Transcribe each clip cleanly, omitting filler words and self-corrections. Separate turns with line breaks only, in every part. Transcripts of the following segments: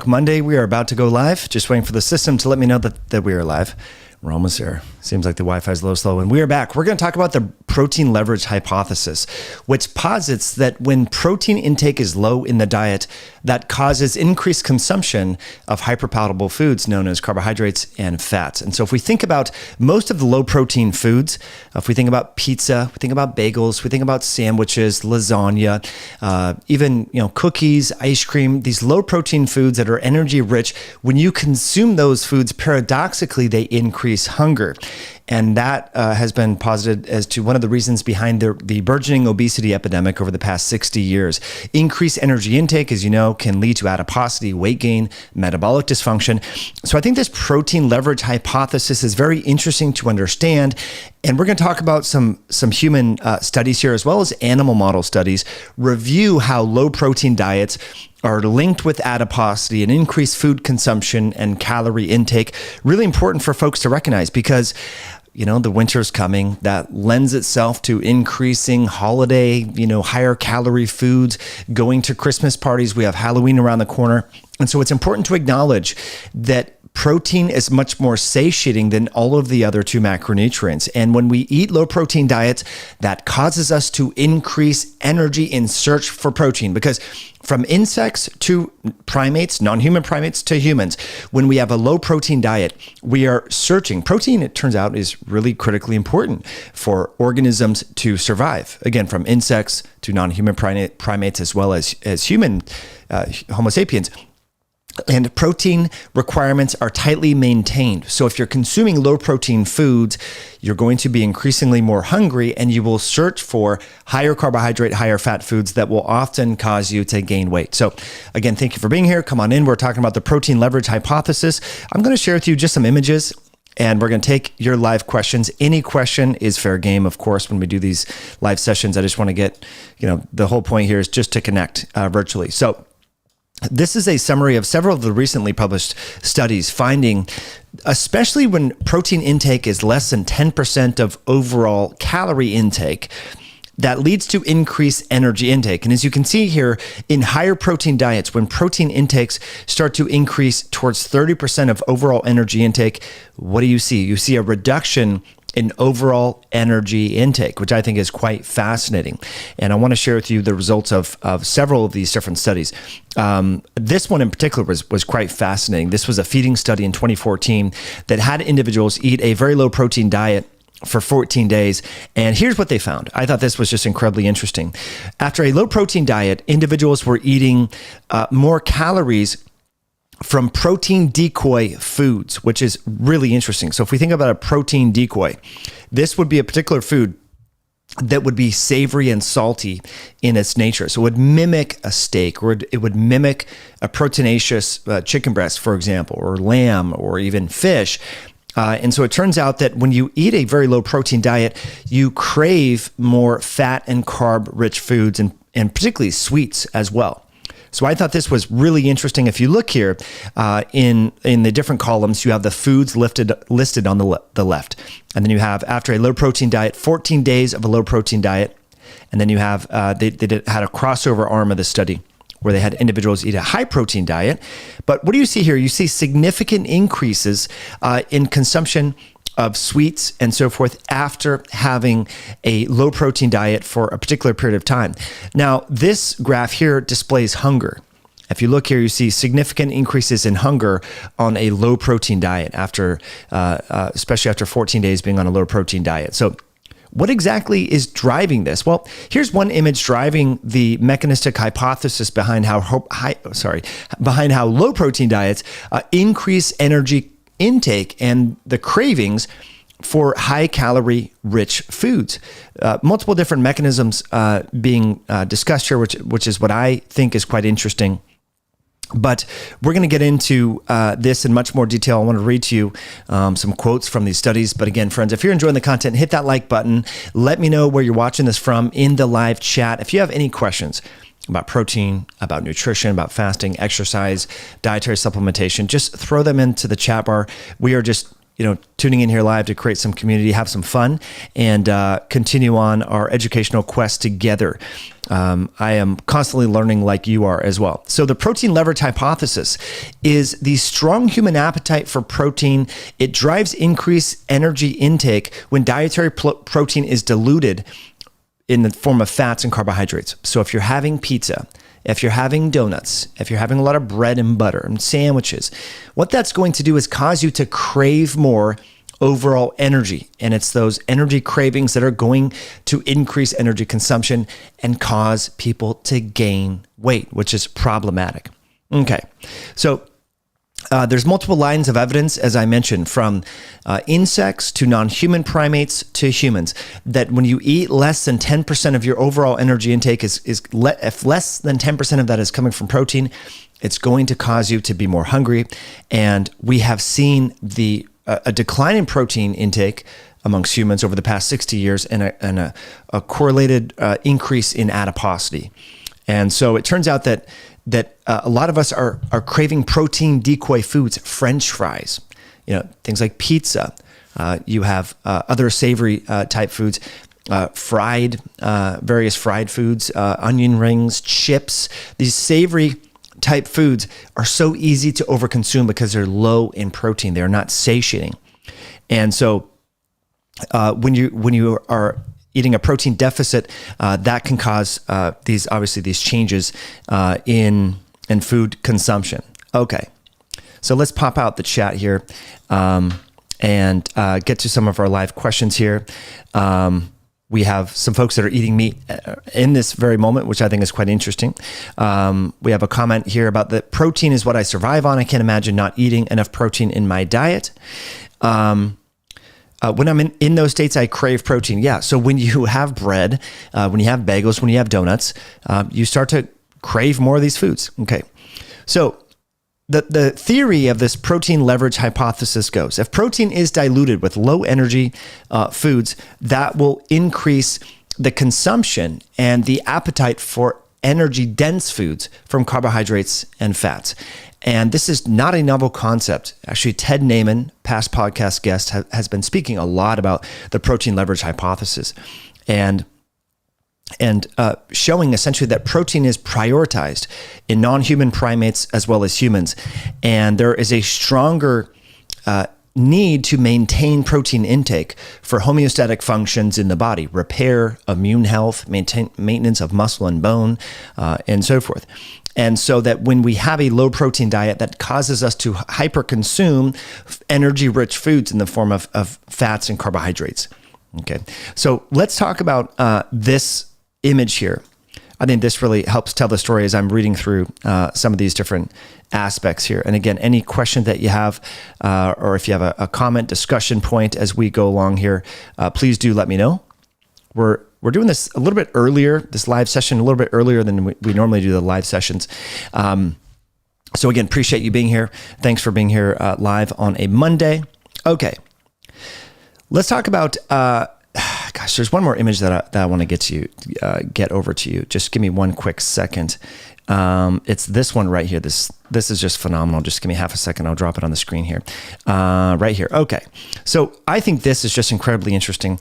Monday. We are about to go live. Just waiting for the system to let me know that we are live. We're almost there. Seems like the Wi-Fi is a little slow. And we are back. We're going to talk about the protein leverage hypothesis, which posits that when protein intake is low in the diet, that causes increased consumption of hyperpalatable foods known as carbohydrates and fats. And so if we think about most of the low protein foods, if we think about pizza, we think about bagels, we think about sandwiches, lasagna, even cookies, ice cream, these low protein foods that are energy rich, when you consume those foods, paradoxically, they increase hunger. And that has been posited as to one of the reasons behind the burgeoning obesity epidemic over the past 60 years. Increased energy intake, as you know, can lead to adiposity, weight gain, metabolic dysfunction. So I think this protein leverage hypothesis is very interesting to understand. And we're going to talk about some human studies here, as well as animal model studies, review how low protein diets are linked with adiposity and increased food consumption and calorie intake. Really important for folks to recognize because the winter's coming. That lends itself to increasing holiday, higher calorie foods, going to Christmas parties. We have Halloween around the corner. And so it's important to acknowledge that protein is much more satiating than all of the other two macronutrients. And when we eat low protein diets, that causes us to increase energy in search for protein, because from insects to primates, non-human primates to humans, when we have a low protein diet, we are searching. Protein, it turns out, is really critically important for organisms to survive. Again, from insects to non-human primates, as well as human Homo sapiens. And protein requirements are tightly maintained. So if you're consuming low protein foods, you're going to be increasingly more hungry, and you will search for higher carbohydrate, higher fat foods that will often cause you to gain weight. So again, thank you for being here. Come on in. We're talking about the protein leverage hypothesis. I'm going to share with you just some images, and we're going to take your live questions. Any question is fair game, of course, when we do these live sessions. I just want to get, the whole point here is just to connect virtually. So this is a summary of several of the recently published studies finding, especially when protein intake is less than 10% of overall calorie intake, that leads to increased energy intake. And as you can see here, in higher protein diets, when protein intakes start to increase towards 30% of overall energy intake, what do you see? You see a reduction in overall energy intake, which I think is quite fascinating. And I want to share with you the results of several of these different studies. This one in particular was quite fascinating. This was a feeding study in 2014 that had individuals eat a very low protein diet for 14 days. And here's what they found. I thought this was just incredibly interesting. After a low protein diet, individuals were eating more calories from protein decoy foods, which is really interesting. So if we think about a protein decoy, this would be a particular food that would be savory and salty in its nature. So it would mimic a steak, or it would mimic a proteinaceous chicken breast, for example, or lamb, or even fish. And so it turns out that when you eat a very low protein diet, you crave more fat and carb rich foods, and particularly sweets as well. So I thought this was really interesting. If you look here in the different columns, you have the foods listed on the left. And then you have, after a low protein diet, 14 days of a low protein diet. And then you have, they had a crossover arm of the study where they had individuals eat a high protein diet. But what do you see here? You see significant increases in consumption of sweets and so forth after having a low protein diet for a particular period of time. Now, this graph here displays hunger. If you look here, you see significant increases in hunger on a low protein diet after, especially after 14 days being on a low protein diet. So what exactly is driving this? Well, here's one image driving the mechanistic hypothesis behind how low protein diets increase energy intake and the cravings for high calorie rich foods. Multiple different mechanisms being discussed here, which is what I think is quite interesting. But we're going to get into this in much more detail. I want to read to you some quotes from these studies. But again, friends, if you're enjoying the content, hit that like button. Let me know where you're watching this from in the live chat. If you have any questions about protein, about nutrition, about fasting, exercise, dietary supplementation, just throw them into the chat bar. We are just tuning in here live to create some community, have some fun, and continue on our educational quest together. I am constantly learning like you are as well. So the protein leverage hypothesis is the strong human appetite for protein. It drives increased energy intake when dietary protein is diluted in the form of fats and carbohydrates. So if you're having pizza, if you're having donuts, if you're having a lot of bread and butter and sandwiches, what that's going to do is cause you to crave more overall energy. And it's those energy cravings that are going to increase energy consumption and cause people to gain weight, which is problematic. Okay, so there's multiple lines of evidence, as I mentioned, from insects to non-human primates to humans, that when you eat less than 10% of your overall energy intake if less than 10% of that is coming from protein, it's going to cause you to be more hungry. And we have seen a decline in protein intake amongst humans over the past 60 years and a correlated increase in adiposity. And so it turns out that a lot of us are craving protein decoy foods, French fries, things like pizza. You have other savory type foods, various fried foods, onion rings, chips. These savory type foods are so easy to overconsume because they're low in protein. They're not satiating. And so when you are eating a protein deficit, that can cause these changes in food consumption. Okay, so let's pop out the chat here and get to some of our live questions here. We have some folks that are eating meat in this very moment, which I think is quite interesting. We have a comment here about that protein is what I survive on. I can't imagine not eating enough protein in my diet. When I'm in those states, I crave protein. Yeah. So when you have bread, when you have bagels, when you have donuts, you start to crave more of these foods. Okay. So the theory of this protein leverage hypothesis goes, if protein is diluted with low energy foods, that will increase the consumption and the appetite for energy dense foods from carbohydrates and fats. And this is not a novel concept. Actually, Ted Naiman, past podcast guest, has been speaking a lot about the protein leverage hypothesis and showing essentially that protein is prioritized in non-human primates as well as humans. And there is a stronger need to maintain protein intake for homeostatic functions in the body, repair, immune health, maintenance of muscle and bone, and so forth. And so that when we have a low protein diet, that causes us to hyperconsume energy-rich foods in the form of fats and carbohydrates. Okay, so let's talk about this image here. I think this really helps tell the story as I'm reading through some of these different aspects here. And again, any question that you have, or if you have a comment, discussion point as we go along here, please do let me know. We're doing this a little bit earlier, this live session a little bit earlier than we normally do the live sessions. So again, appreciate you being here. Thanks for being here live on a Monday. Okay, let's talk about. Gosh, there's one more image that I want to get over to you. Just give me one quick second. It's this one right here. This is just phenomenal. Just give me half a second. I'll drop it on the screen here. Right here. Okay. So I think this is just incredibly interesting.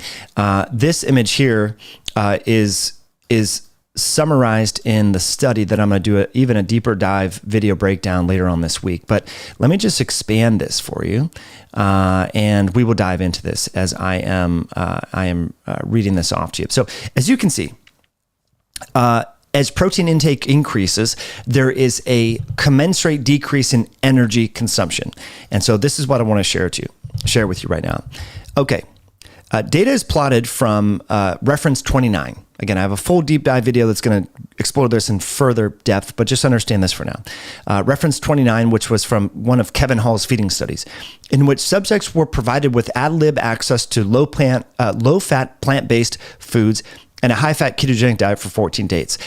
This image here is summarized in the study that I'm going to do even a deeper dive video breakdown later on this week. But let me just expand this for you, and we will dive into this as I am reading this off to you. So as you can see, as protein intake increases, there is a commensurate decrease in energy consumption. And so this is what I want to share with you right now. Okay. Data is plotted from reference 29. Again, I have a full deep dive video that's going to explore this in further depth, but just understand this for now. Reference 29, which was from one of Kevin Hall's feeding studies, in which subjects were provided with ad lib access to low-fat plant-based foods and a high-fat ketogenic diet for 14 days.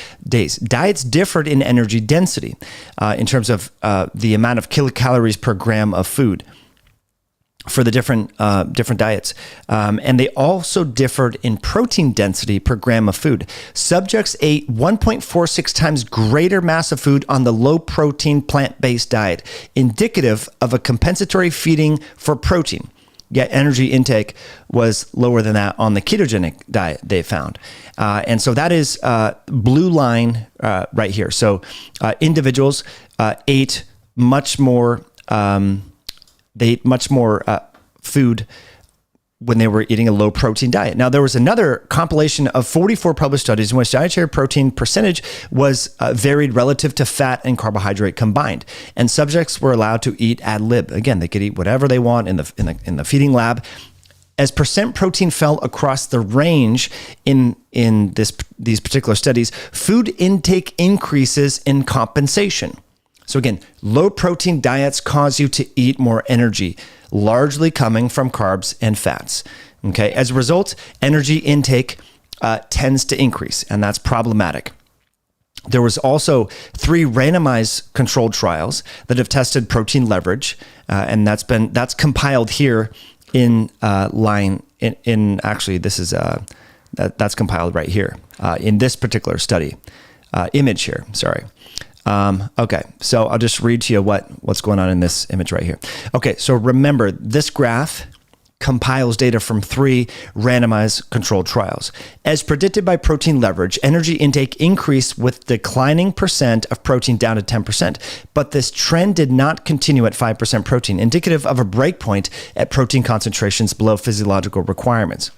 Diets differed in energy density in terms of the amount of kilocalories per gram of food for the different diets. And they also differed in protein density per gram of food. Subjects ate 1.46 times greater mass of food on the low protein plant-based diet, indicative of a compensatory feeding for protein. yet energy intake was lower than that on the ketogenic diet they found. And so that is blue line right here. So individuals ate much more, food when they were eating a low protein diet. Now, there was another compilation of 44 published studies in which dietary protein percentage was varied relative to fat and carbohydrate combined. And subjects were allowed to eat ad lib. Again, they could eat whatever they want in the feeding lab. As percent protein fell across the range in these particular studies, food intake increases in compensation. So again, low protein diets cause you to eat more energy, largely coming from carbs and fats. Okay. As a result, energy intake tends to increase, and that's problematic. There was also 3 randomized controlled trials that have tested protein leverage, and that's compiled here in line. Actually, this is that's compiled right here in this particular study image here. Sorry. Okay, so I'll just read to you what's going on in this image right here. Okay, so remember, this graph compiles data from 3 randomized controlled trials. As predicted by protein leverage, energy intake increased with declining percent of protein down to 10%, but this trend did not continue at 5% protein, indicative of a breakpoint at protein concentrations below physiological requirements.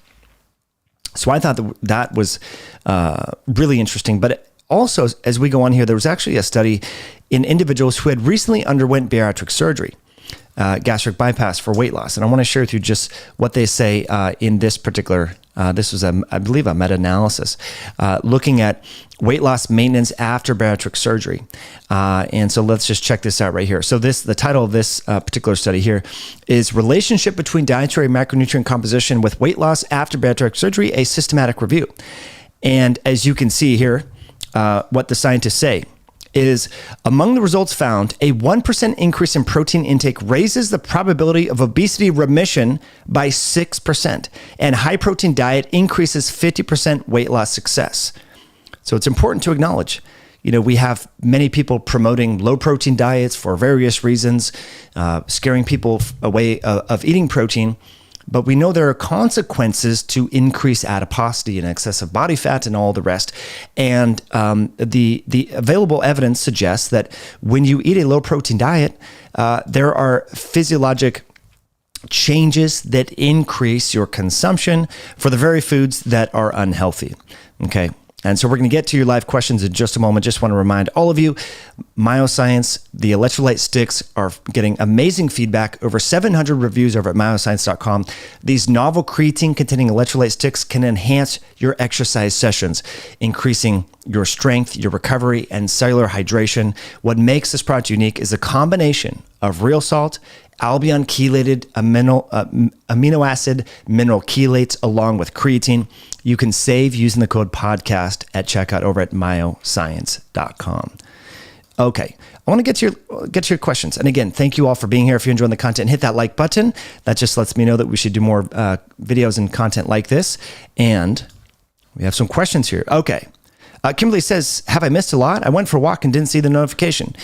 So I thought that was really interesting, but also, as we go on here, there was actually a study in individuals who had recently underwent bariatric surgery, gastric bypass for weight loss. And I want to share with you just what they say in this particular, this was, I believe, a meta-analysis, looking at weight loss maintenance after bariatric surgery. And so let's just check this out right here. So the title of this particular study here is Relationship Between Dietary Macronutrient Composition with Weight Loss After Bariatric Surgery, a Systematic Review. And as you can see here, what the scientists say is, among the results found, a 1% increase in protein intake raises the probability of obesity remission by 6%, and high protein diet increases 50% weight loss success. So it's important to acknowledge, we have many people promoting low protein diets for various reasons, scaring people away of eating protein. But we know there are consequences to increased adiposity and excessive body fat and all the rest. And the available evidence suggests that when you eat a low protein diet, there are physiologic changes that increase your consumption for the very foods that are unhealthy. Okay. And so we're going to get to your live questions in just a moment. Just want to remind all of you, Myoscience, the electrolyte sticks are getting amazing feedback. Over 700 reviews over at myoscience.com. These novel creatine-containing electrolyte sticks can enhance your exercise sessions, increasing your strength, your recovery, and cellular hydration. What makes this product unique is a combination of real salt, albion chelated amino acid mineral chelates, along with creatine. You can save using the code podcast at checkout over at myoscience.com. Okay, I want to get to your questions. And again, thank you all for being here. If you're enjoying the content, hit that like button. That just lets me know that we should do more videos and content like this. And we have some questions here. Okay. Kimberly says, have I missed a lot? I went for a walk and didn't see the notification.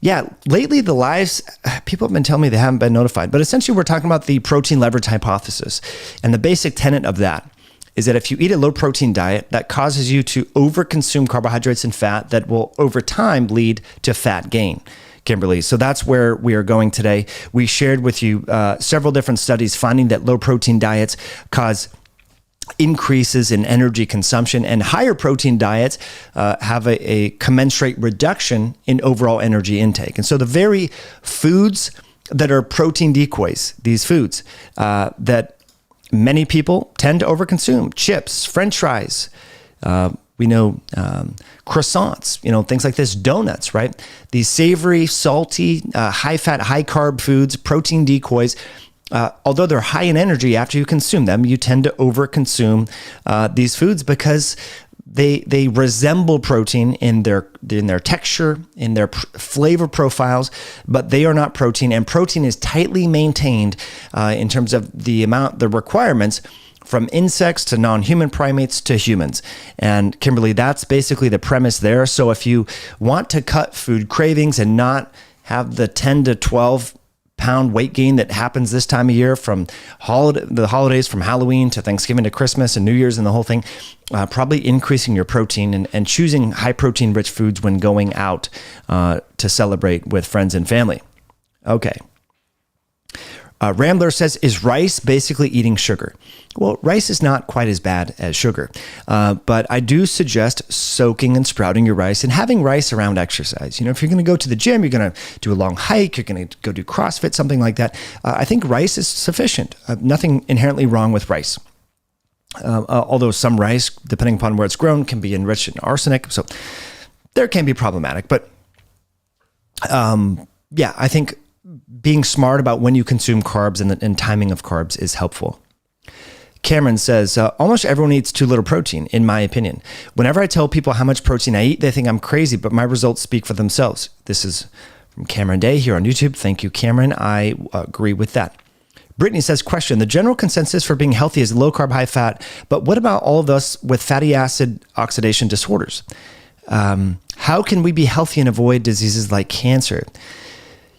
Yeah, lately the lives, people have been telling me they haven't been notified. But essentially, we're talking about the protein leverage hypothesis. And the basic tenet of that is that if you eat a low protein diet, that causes you to overconsume carbohydrates and fat that will over time lead to fat gain, Kimberly. So that's where we are going today. We shared with you several different studies finding that low protein diets cause increases in energy consumption, and higher protein diets have a commensurate reduction in overall energy intake. And so the very foods that are protein decoys, these foods that many people tend to overconsume, chips, French fries, we know croissants, things like this, donuts, right? These savory, salty, high fat, high carb foods, protein decoys, although they're high in energy after you consume them, you tend to overconsume these foods because they resemble protein in their texture, in their flavor profiles, but they are not protein. And protein is tightly maintained in terms of the requirements from insects to non-human primates to humans. And Kimberly, that's basically the premise there. So if you want to cut food cravings and not have the 10 to 12 pound weight gain that happens this time of year from the holidays, from Halloween to Thanksgiving to Christmas and New Year's and the whole thing, probably increasing your protein and choosing high protein rich foods when going out to celebrate with friends and family. Okay. Rambler says, is rice basically eating sugar? Well, rice is not quite as bad as sugar, but I do suggest soaking and sprouting your rice and having rice around exercise. If you're going to go to the gym, you're going to do a long hike, you're going to go do CrossFit, something like that. I think rice is sufficient. Nothing inherently wrong with rice. Although some rice, depending upon where it's grown, can be enriched in arsenic. So there can be problematic, but I think being smart about when you consume carbs and timing of carbs is helpful. Cameron says, almost everyone eats too little protein, in my opinion. Whenever I tell people how much protein I eat, they think I'm crazy, but my results speak for themselves. This is from Cameron Day here on YouTube. Thank you, Cameron. I agree with that. Brittany says, question, the general consensus for being healthy is low carb, high fat, but what about all of us with fatty acid oxidation disorders? How can we be healthy and avoid diseases like cancer?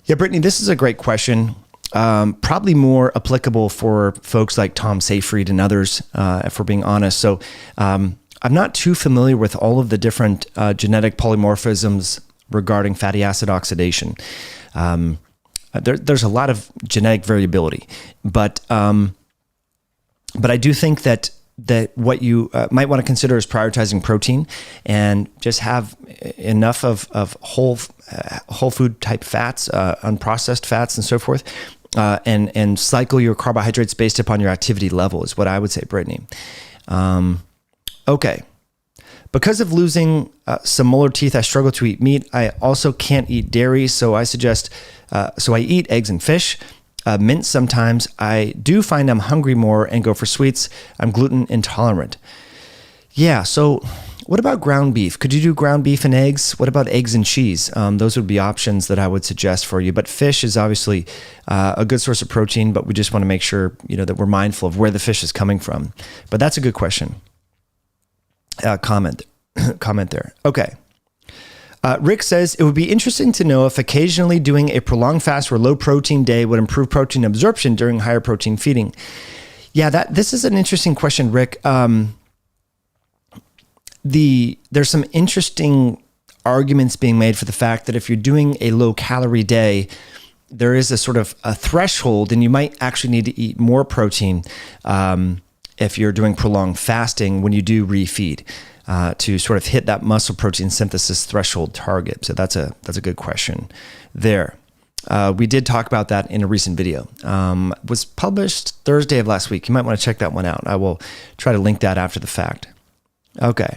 Yeah, Brittany, this is a great question. Probably more applicable for folks like Tom Seyfried and others, if we're being honest. So I'm not too familiar with all of the different genetic polymorphisms regarding fatty acid oxidation. There's a lot of genetic variability, but I do think that what you might want to consider is prioritizing protein and just have enough of whole food type fats, unprocessed fats and so forth, and cycle your carbohydrates based upon your activity level is what I would say, Brittany. Okay. Because of losing some molar teeth, I struggle to eat meat. I also can't eat dairy, so I suggest, so I eat eggs and fish. Mint sometimes. I do find I'm hungry more and go for sweets. I'm gluten intolerant. Yeah, so what about ground beef? Could you do ground beef and eggs? What about eggs and cheese? Those would be options that I would suggest for you. But fish is obviously a good source of protein, but we just want to make sure that we're mindful of where the fish is coming from. But that's a good question. Comment there. Okay. Rick says, it would be interesting to know if occasionally doing a prolonged fast or low protein day would improve protein absorption during higher protein feeding. Yeah, this is an interesting question, Rick. There's some interesting arguments being made for the fact that if you're doing a low calorie day, there is a sort of a threshold and you might actually need to eat more protein if you're doing prolonged fasting when you do refeed. To sort of hit that muscle protein synthesis threshold target. So that's a good question there. We did talk about that in a recent video. It was published Thursday of last week. You might want to check that one out. I will try to link that after the fact. Okay.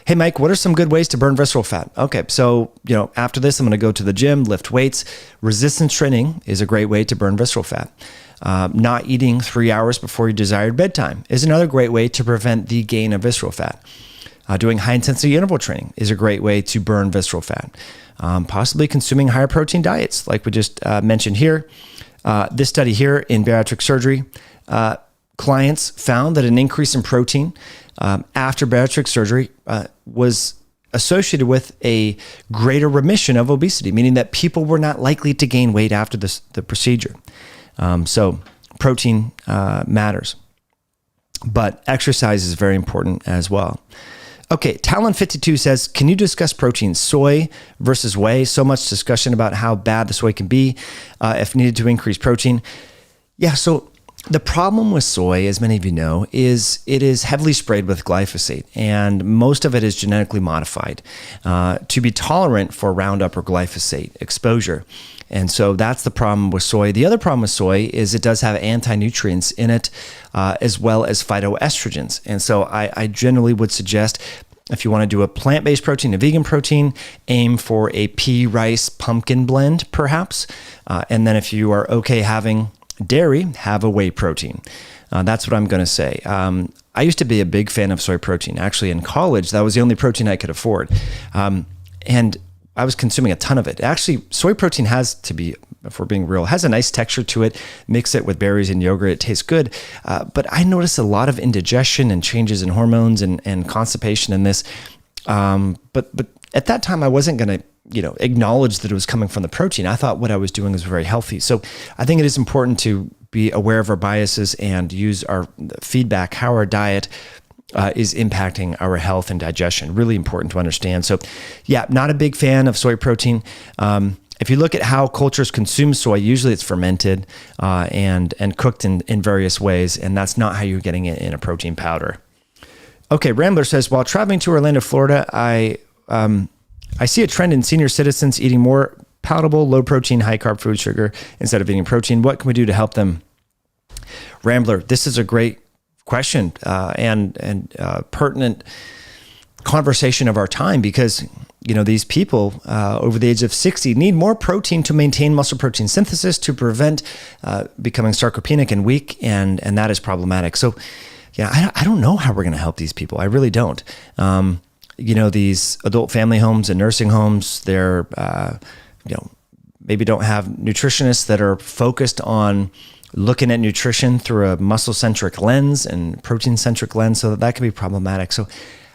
Hey, Mike, what are some good ways to burn visceral fat? Okay, so after this, I'm going to go to the gym, lift weights. Resistance training is a great way to burn visceral fat. Not eating 3 hours before your desired bedtime is another great way to prevent the gain of visceral fat. Doing high-intensity interval training is a great way to burn visceral fat. Possibly consuming higher protein diets, like we just mentioned here. This study here in bariatric surgery, clients found that an increase in protein after bariatric surgery was associated with a greater remission of obesity, meaning that people were not likely to gain weight after the procedure. So protein matters, but exercise is very important as well. Okay, Talon52 says, can you discuss protein, soy versus whey? So much discussion about how bad the soy can be if needed to increase protein. Yeah, so the problem with soy, as many of you know, is it is heavily sprayed with glyphosate, and most of it is genetically modified to be tolerant for Roundup or glyphosate exposure. And so that's the problem with soy. The other problem with soy is it does have anti-nutrients in it, as well as phytoestrogens. And so I generally would suggest, if you want to do a plant-based protein, a vegan protein, aim for a pea, rice, pumpkin blend, perhaps. And then if you are okay having dairy, have a whey protein. That's what I'm going to say. I used to be a big fan of soy protein. Actually, in college, that was the only protein I could afford. And I was consuming a ton of it. Actually, soy protein has to be, if we're being real, has a nice texture to it. Mix it with berries and yogurt, it tastes good. But I noticed a lot of indigestion and changes in hormones and constipation in this. But at that time, I wasn't going to acknowledge that it was coming from the protein. I thought what I was doing was very healthy. So I think it is important to be aware of our biases and use our feedback, how our diet is impacting our health and digestion. Really important to understand. So yeah, not a big fan of soy protein. If you look at how cultures consume soy, usually it's fermented and cooked in various ways, and that's not how you're getting it in a protein powder. Okay, Rambler says, while traveling to Orlando, Florida, I see a trend in senior citizens eating more palatable, low protein, high carb food, sugar instead of eating protein. What can we do to help them? Rambler, this is a great question and pertinent conversation of our time, because these people over the age of 60 need more protein to maintain muscle protein synthesis to prevent becoming sarcopenic and weak, and that is problematic. So yeah, I don't know how we're going to help these people. I really don't. These adult family homes and nursing homes, they're maybe don't have nutritionists that are focused on looking at nutrition through a muscle-centric lens and protein-centric lens, so that can be problematic. So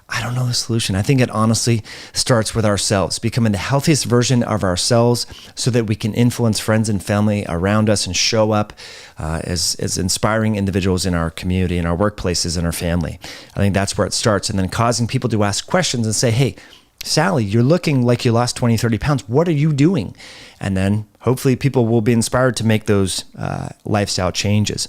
I don't know the solution. I think it honestly starts with ourselves, becoming the healthiest version of ourselves so that we can influence friends and family around us and show up as inspiring individuals in our community, in our workplaces, in our family. I think that's where it starts. And then causing people to ask questions and say, hey, Sally, you're looking like you lost 20, 30 pounds. What are you doing? And then hopefully people will be inspired to make those lifestyle changes.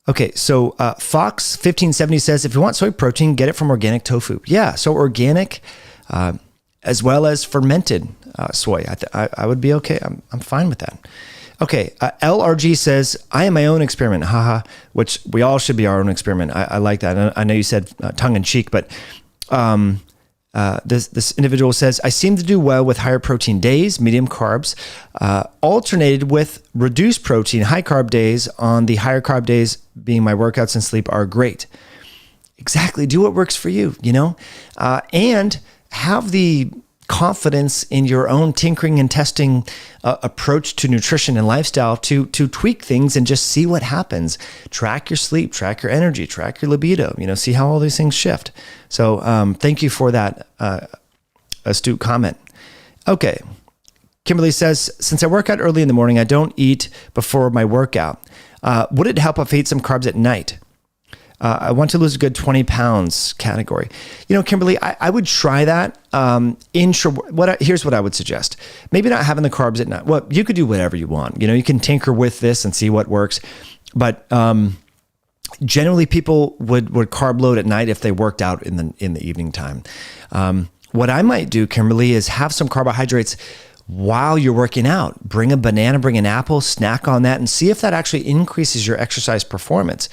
Okay, so Fox 1570 says, if you want soy protein, get it from organic tofu. Yeah, so organic as well as fermented soy. I would be okay. I'm fine with that. Okay, LRG says, I am my own experiment, haha, which we all should be our own experiment. I like that. I know you said tongue in cheek, but this individual says, I seem to do well with higher protein days, medium carbs, alternated with reduced protein, high carb days. On the higher carb days, being my workouts and sleep, are great. Exactly. Do what works for you, and have the confidence in your own tinkering and testing approach to nutrition and lifestyle to tweak things and just see what happens. Track your sleep, track your energy, track your libido, see how all these things shift. So thank you for that astute comment. Okay. Kimberly says, since I work out early in the morning, I don't eat before my workout. Would it help if I eat some carbs at night? I want to lose a good 20 pounds category. Kimberly, I would try that. Here's what I would suggest. Maybe not having the carbs at night. Well, you could do whatever you want. You can tinker with this and see what works. But generally, people would carb load at night if they worked out in the evening time. What I might do, Kimberly, is have some carbohydrates while you're working out. Bring a banana, bring an apple, snack on that, and see if that actually increases your exercise performance.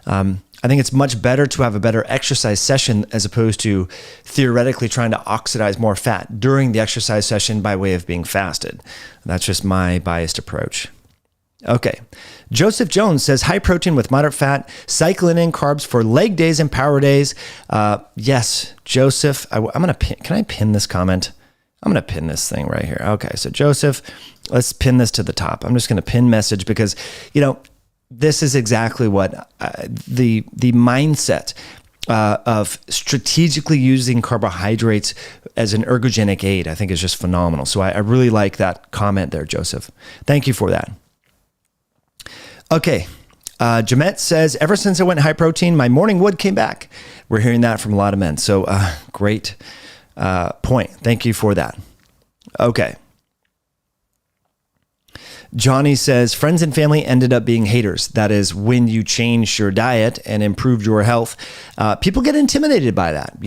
I think it's much better to have a better exercise session as opposed to theoretically trying to oxidize more fat during the exercise session by way of being fasted. That's just my biased approach. Okay. Joseph Jones says, high protein with moderate fat, cycling in carbs for leg days and power days. Yes, Joseph, can I pin this comment? I'm going to pin this thing right here. Okay. So Joseph, let's pin this to the top. I'm just going to pin message because, this is exactly what the mindset of strategically using carbohydrates as an ergogenic aid, I think, is just phenomenal. So I really like that comment there, Joseph. Thank you for that. Okay. Jamet says, ever since I went high protein, my morning wood came back. We're hearing that from a lot of men. So great point. Thank you for that. Okay. Johnny says, friends and family ended up being haters. That is when you changed your diet and improved your health. People get intimidated by that,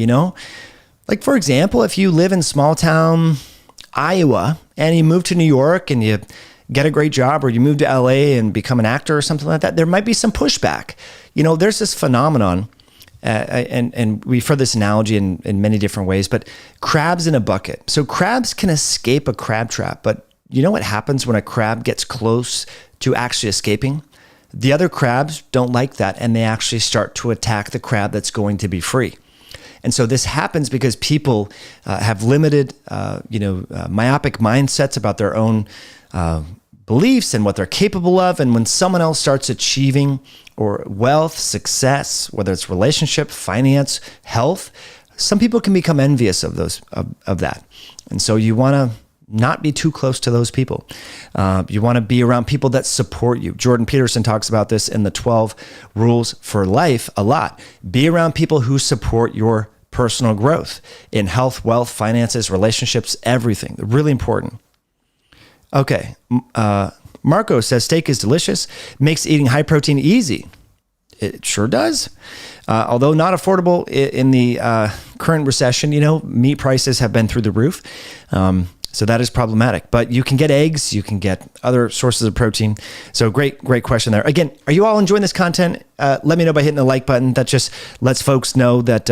Like, for example, if you live in small town Iowa and you move to New York and you get a great job, or you move to LA and become an actor or something like that, there might be some pushback. There's this phenomenon, and we've heard this analogy in many different ways, but crabs in a bucket. So crabs can escape a crab trap, but you know what happens when a crab gets close to actually escaping? The other crabs don't like that, and they actually start to attack the crab that's going to be free. And so this happens because people have limited, myopic mindsets about their own beliefs and what they're capable of. And when someone else starts achieving or wealth, success, whether it's relationship, finance, health, some people can become envious of of that. And so you want to not be too close to those people. You want to be around people that support you. Jordan Peterson talks about this in the 12 Rules for Life a lot. Be around people who support your personal growth in health, wealth, finances, relationships, everything. They're really important. Okay. Marco says steak is delicious, makes eating high protein easy. It sure does. Although not affordable in the current recession, meat prices have been through the roof. So that is problematic, but you can get eggs, you can get other sources of protein. So great question there. Again, are you all enjoying this content? Let me know by hitting the like button. That just lets folks know that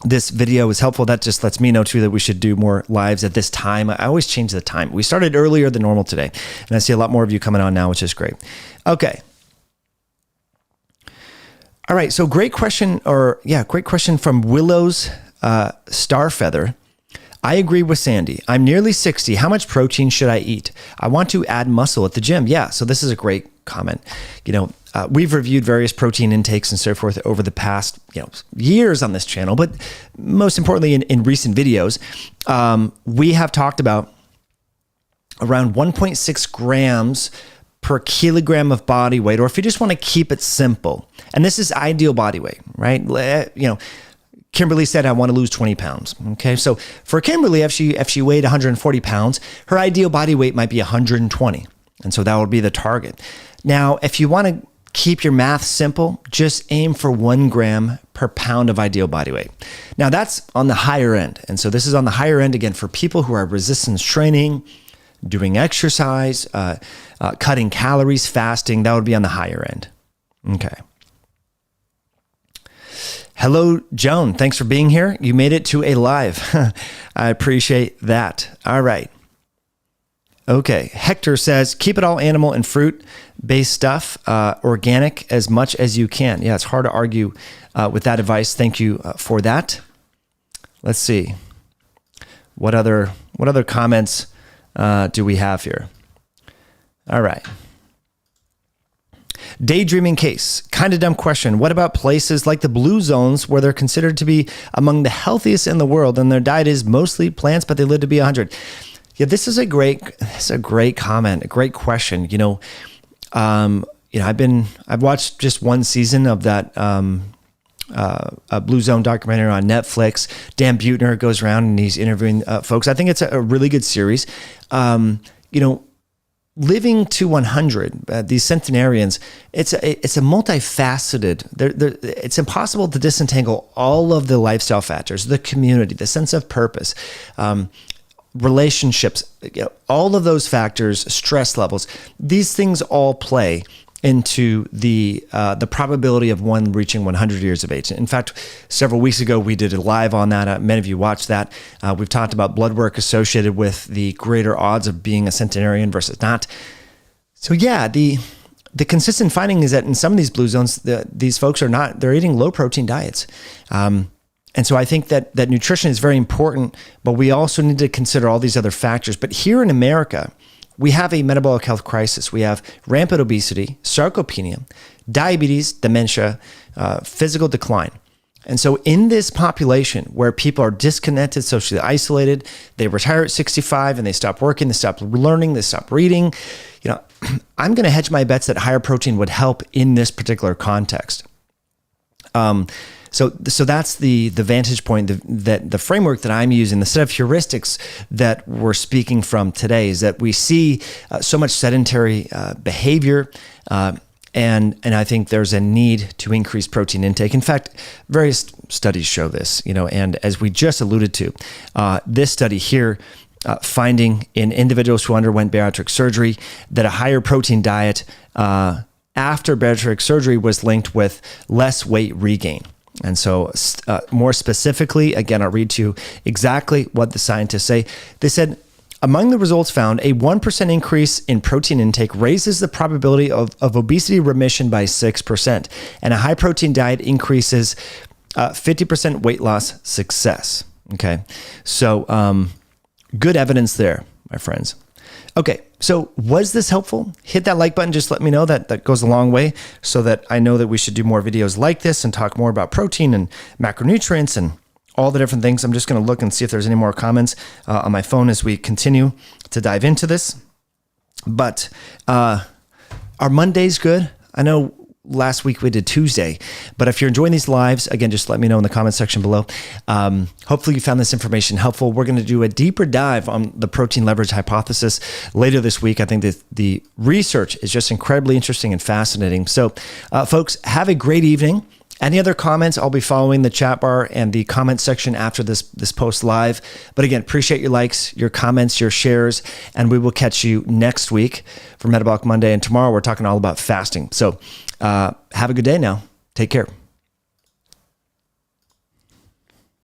this video is helpful. That just lets me know too that we should do more lives at this time. I always change the time. We started earlier than normal today, and I see a lot more of you coming on now, which is great. Okay. All right. So great question from Willow's Starfeather. I agree with Sandy. I'm nearly 60. How much protein should I eat? I want to add muscle at the gym. Yeah. So this is a great comment. We've reviewed various protein intakes and so forth over the past, years on this channel, but most importantly in recent videos, we have talked about around 1.6 grams per kilogram of body weight, or if you just want to keep it simple, and this is ideal body weight, right? Kimberly said, I want to lose 20 pounds. Okay. So for Kimberly, if she weighed 140 pounds, her ideal body weight might be 120. And so that would be the target. Now, if you want to keep your math simple, just aim for 1 gram per pound of ideal body weight. Now that's on the higher end. And so this is on the higher end again for people who are resistance training, doing exercise, cutting calories, fasting. That would be on the higher end. Okay. Hello, Joan. Thanks for being here. You made it to a live. I appreciate that. All right. Okay. Hector says, keep it all animal and fruit-based stuff, organic as much as you can. Yeah, it's hard to argue with that advice. Thank you for that. Let's see. What other comments do we have here? All right. Daydreaming case, kind of dumb question. What about places like the blue zones where they're considered to be among the healthiest in the world and their diet is mostly plants, but they live to be 100? Yeah, this is a great comment, a great question. I've watched just one season of that a Blue Zone documentary on Netflix. Dan Buettner goes around and he's interviewing folks. I think it's a really good series. Living to 100, these centenarians, it's a multifaceted. It's impossible to disentangle all of the lifestyle factors, the community, the sense of purpose, relationships, all of those factors, stress levels. These things all play into the probability of one reaching 100 years of age. In fact, several weeks ago, we did a live on that. Many of you watched that. We've talked about blood work associated with the greater odds of being a centenarian versus not. So yeah, the consistent finding is that in some of these blue zones, these folks they're eating low protein diets. And so I think that nutrition is very important, but we also need to consider all these other factors. But here in America, we have a metabolic health crisis. We have rampant obesity, sarcopenia, diabetes, dementia, physical decline. And so in this population where people are disconnected, socially isolated, they retire at 65 and they stop working, they stop learning, they stop reading, I'm going to hedge my bets that higher protein would help in this particular context. So that's the vantage point, that the framework that I'm using, the set of heuristics that we're speaking from today, is that we see so much sedentary behavior, and I think there's a need to increase protein intake. In fact, various studies show this, and as we just alluded to, this study here, finding in individuals who underwent bariatric surgery that a higher protein diet after bariatric surgery was linked with less weight regain. And so more specifically, again, I'll read to you exactly what the scientists say. They said, among the results found, a 1% increase in protein intake raises the probability of obesity remission by 6%, and a high protein diet increases 50% weight loss success. Okay, so good evidence there, my friends. Okay, so was this helpful? Hit that like button. Just let me know. That goes a long way, so that I know that we should do more videos like this and talk more about protein and macronutrients and all the different things. I'm just going to look and see if there's any more comments on my phone as we continue to dive into this. But are Mondays good? I know last week we did Tuesday, but if you're enjoying these lives, again, just let me know in the comment section below. Hopefully you found this information helpful. We're going to do a deeper dive on the protein leverage hypothesis later this week. I think that the research is just incredibly interesting and fascinating. So folks, have a great evening. Any other comments, I'll be following the chat bar and the comment section after this post live. But again, appreciate your likes, your comments, your shares, and we will catch you next week for Metabolic Monday. And tomorrow we're talking all about fasting. So have a good day now. Take care.